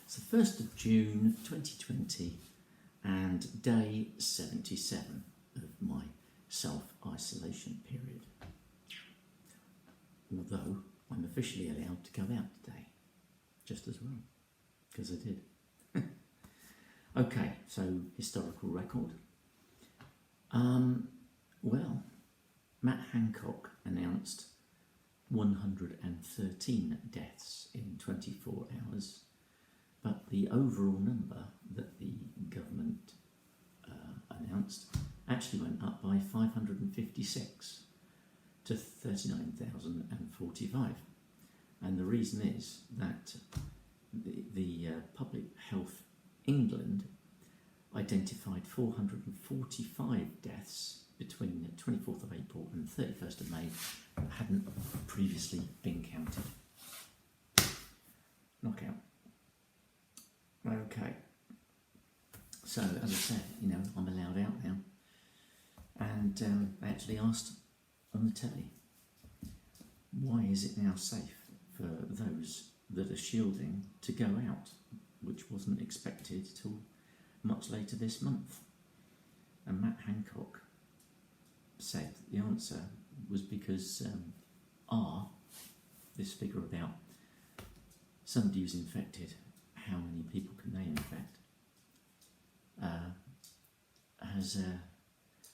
It's the 1st of June 2020 and day 77 of my self-isolation period. Although I'm officially allowed to go out today, just as well, because I did. Okay, so historical record. Well, Matt Hancock announced 113 deaths in 24 hours, but the overall number that the government announced actually went up by 556 to 39,045. And the reason is that the Public Health England identified 445 deaths between the 24th of April and 31st of May that hadn't previously been counted. Knockout. Okay. So, as I said, I'm allowed out now. And they actually asked on the telly, why is it now safe for those that are shielding to go out, which wasn't expected till much later this month? And Matt Hancock said the answer was because this figure about somebody who's infected, how many people can they infect,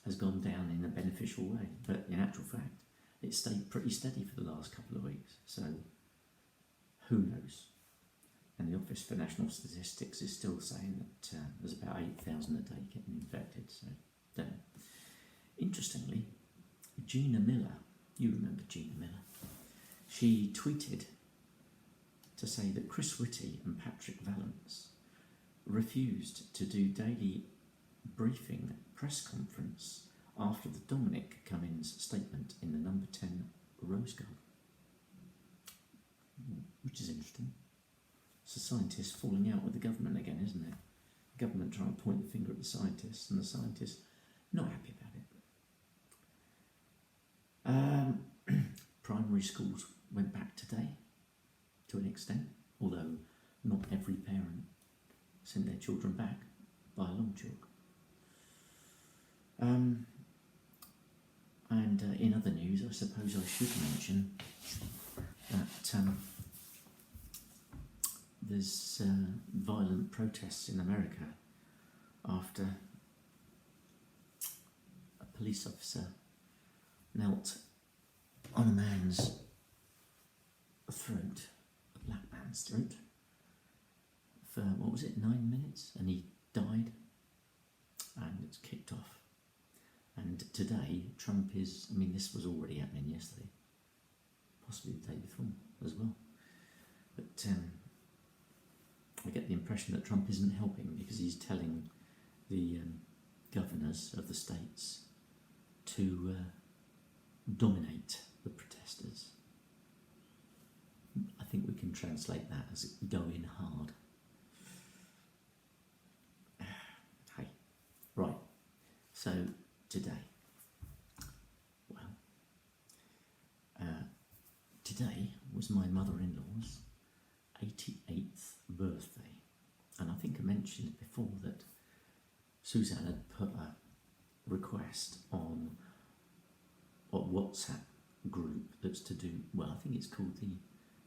has gone down in a beneficial way. But in actual fact, it stayed pretty steady for the last couple of weeks. So who knows? And the Office for National Statistics is still saying that there's about 8,000 a day getting infected. So don't know. Interestingly, Gina Miller, you remember Gina Miller, she tweeted to say that Chris Whitty and Patrick Vallance refused to do daily briefing press conference after the Dominic Cummings statement in the number 10 Rose Garden, which is interesting. It's the scientists falling out with the government again, isn't it? The government trying to point the finger at the scientists, and the scientists not happy about it. Primary schools went back today, to an extent, although not every parent sent their children back by a long chalk. And in other news, I suppose I should mention that there's violent protests in America after a police officer knelt on a man's throat, a black man's throat, for, 9 minutes, and he died, and it's kicked off. And today, Trump is, this was already happening yesterday, possibly the day before as well, but I get the impression that Trump isn't helping because he's telling the governors of the states to dominate the protesters. I think we can translate that as going hard. Hey, right, so today, today was my mother-in-law's 88th birthday, and I think I mentioned before that Suzanne had put a request on a WhatsApp group that's to do, I think it's called the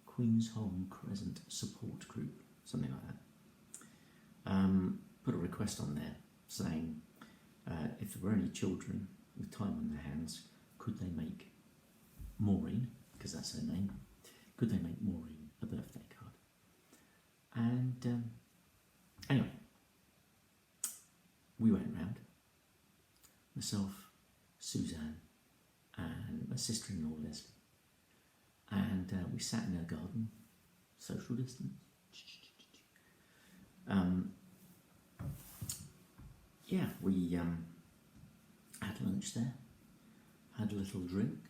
Queen's Home Crescent Support Group, something like that. Put a request on there saying if there were any children with time on their hands, could they make Maureen, because that's her name, could they make Maureen a birthday card? And anyway, we went round, myself, Suzanne, and my sister-in-law Leslie, and we sat in her garden, social distance. We had lunch there, had a little drink.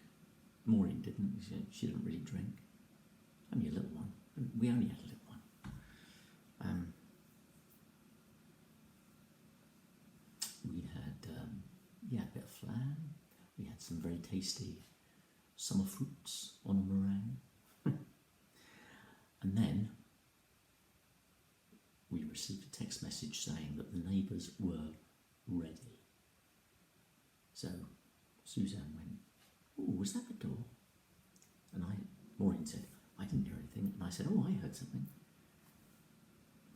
Maureen didn't, she didn't really drink, only a little one. We only had a little one. We had a bit of flan. We had some very tasty summer fruits on a meringue. And then we received a text message saying that the neighbours were ready. So Suzanne went, "Oh, was that the door?" And Maureen said, "I didn't hear anything." And I said, "Oh, I heard something."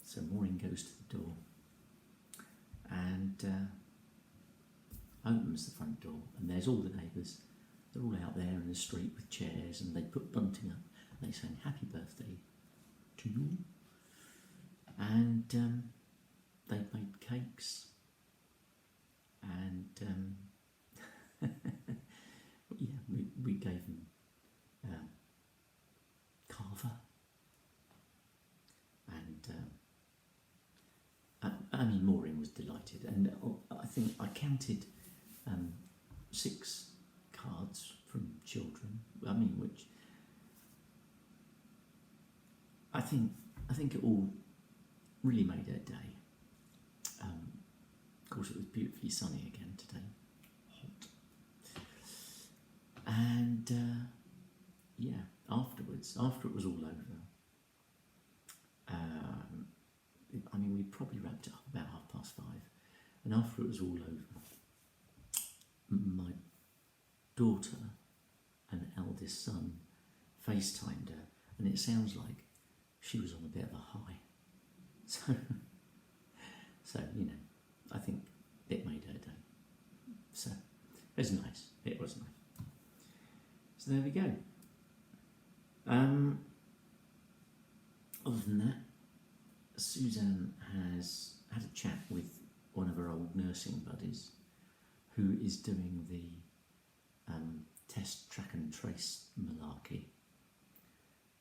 So Maureen goes to the door and opens the front door, and there's all the neighbours. They're all out there in the street with chairs, and they put bunting up. And they sang "Happy Birthday to you." And they made cakes, and yeah, we gave them carver, and I mean, Maureen was delighted, and I think I counted 6 cards from children. I mean, which I think it all really made her day. Of course, it was beautifully sunny again today, hot, and yeah. After it was all over, I mean, we probably wrapped it up about 5:30, and after it was all over, my daughter and eldest son FaceTimed her, and it sounds like she was on a bit of a high. So you know, I think it made her day. So it was nice. It was nice. So there we go. Other than that, Suzanne has had a chat with one of her old nursing buddies who is doing the test, track and trace malarkey,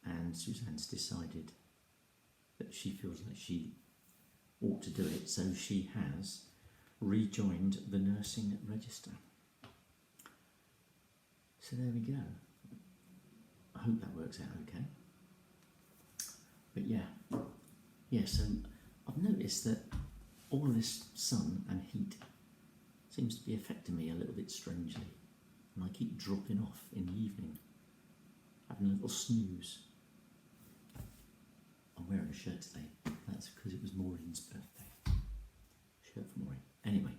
and Suzanne's decided that she feels like she ought to do it, so she has rejoined the nursing register. So there we go. I hope that works out okay. But yeah, so I've noticed that all of this sun and heat seems to be affecting me a little bit strangely, and I keep dropping off in the evening, having a little snooze. I'm wearing a shirt today. That's because it was Maureen's birthday. Shirt for Maureen. Anyway,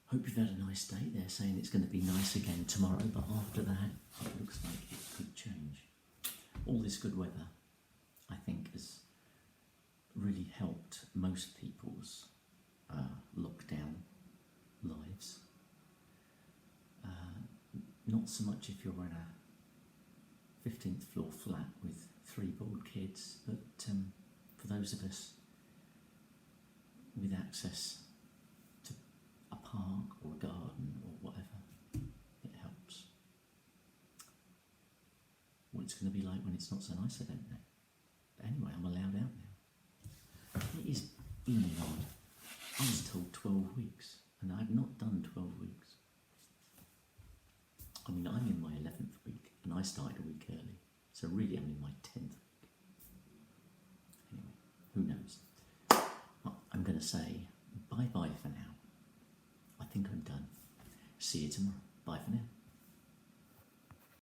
hope you've had a nice day. They're saying it's going to be nice again tomorrow, but after that, it looks like it could change. All this good weather, I think, has really helped most people's lockdown lives. Not so much if you're in a 15th floor flat with 3 bored kids, but for those of us with access to a park or a garden or whatever, it helps. What it's going to be like when it's not so nice, I don't know. But anyway, I'm allowed out now. It is really odd. I was told 12 weeks, and I've not done 12 weeks. I mean, I'm in my 11th week, and I started a week early, so really I'm in my 10th week. Anyway, who knows? I'm going to say bye-bye for now. I think I'm done. See you tomorrow. Bye for now.